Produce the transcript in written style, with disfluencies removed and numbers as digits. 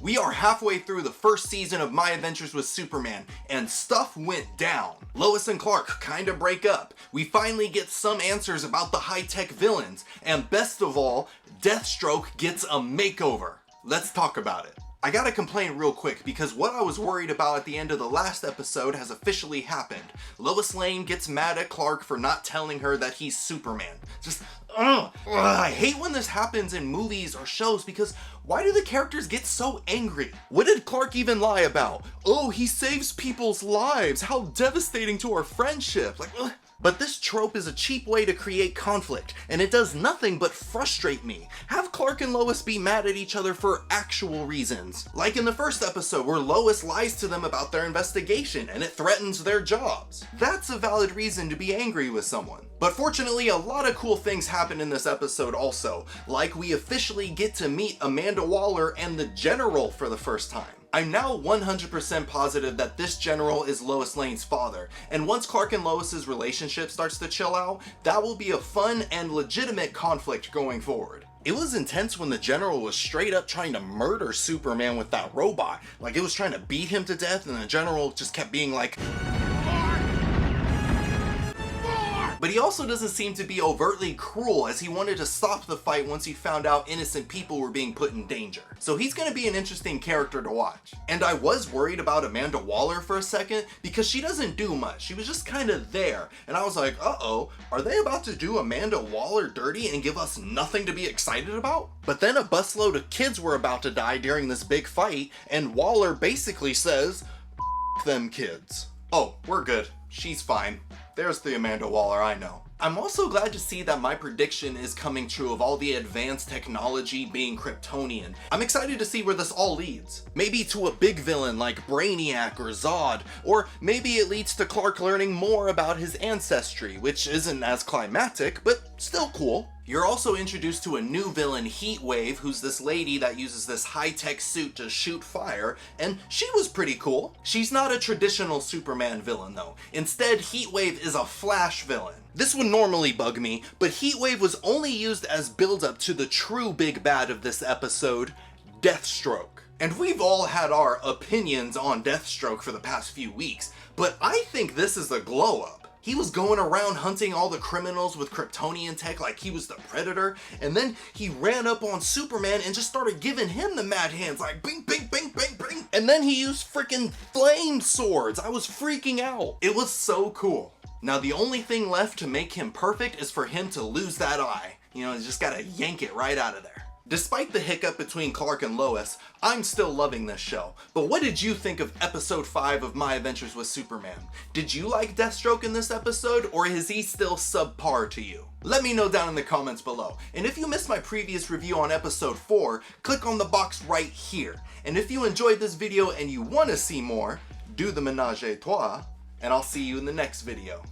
We are halfway through the first season of My Adventures with Superman, and stuff went down. Lois and Clark kinda break up. We finally get some answers about the high-tech villains, and best of all, Deathstroke gets a makeover. Let's talk about it. I gotta complain real quick because what I was worried about at the end of the last episode has officially happened. Lois Lane gets mad at Clark for not telling her that he's Superman. Just, I hate when this happens in movies or shows because why do the characters get so angry? What did Clark even lie about? Oh, he saves people's lives. How devastating to our friendship. Like, ugh. But this trope is a cheap way to create conflict, and it does nothing but frustrate me. Have Clark and Lois be mad at each other for actual reasons. Like in the first episode where Lois lies to them about their investigation and it threatens their jobs. That's a valid reason to be angry with someone. But fortunately, a lot of cool things happen in this episode also. Like we officially get to meet Amanda Waller and the General for the first time. I'm now 100% positive that this General is Lois Lane's father, and once Clark and Lois's relationship starts to chill out, that will be a fun and legitimate conflict going forward. It was intense when the General was straight up trying to murder Superman with that robot. Like it was trying to beat him to death, and the General just kept being like, but he also doesn't seem to be overtly cruel, as he wanted to stop the fight once he found out innocent people were being put in danger. So he's gonna be an interesting character to watch. And I was worried about Amanda Waller for a second because she doesn't do much. She was just kind of there. And I was like, uh-oh, are they about to do Amanda Waller dirty and give us nothing to be excited about? But then a busload of kids were about to die during this big fight, and Waller basically says, "F them kids." Oh, we're good. She's fine. There's the Amanda Waller I know. I'm also glad to see that my prediction is coming true of all the advanced technology being Kryptonian. I'm excited to see where this all leads. Maybe to a big villain like Brainiac or Zod, or maybe it leads to Clark learning more about his ancestry, which isn't as climactic, but still cool. You're also introduced to a new villain, Heatwave, who's this lady that uses this high-tech suit to shoot fire, and she was pretty cool. She's not a traditional Superman villain though. Instead, Heatwave is a Flash villain. This would normally bug me, but Heatwave was only used as build-up to the true big bad of this episode, Deathstroke. And we've all had our opinions on Deathstroke for the past few weeks, but I think this is a glow-up. He was going around hunting all the criminals with Kryptonian tech like he was the Predator, and then he ran up on Superman and just started giving him the mad hands like bing, bing, bing, bing, bing. And then he used freaking flame swords. I was freaking out. It was so cool. Now the only thing left to make him perfect is for him to lose that eye. You know, you just gotta yank it right out of there. Despite the hiccup between Clark and Lois, I'm still loving this show. But what did you think of episode 5 of My Adventures with Superman? Did you like Deathstroke in this episode, or is he still subpar to you? Let me know down in the comments below. And if you missed my previous review on episode 4, click on the box right here. And if you enjoyed this video and you want to see more, do the ménage à trois, and I'll see you in the next video.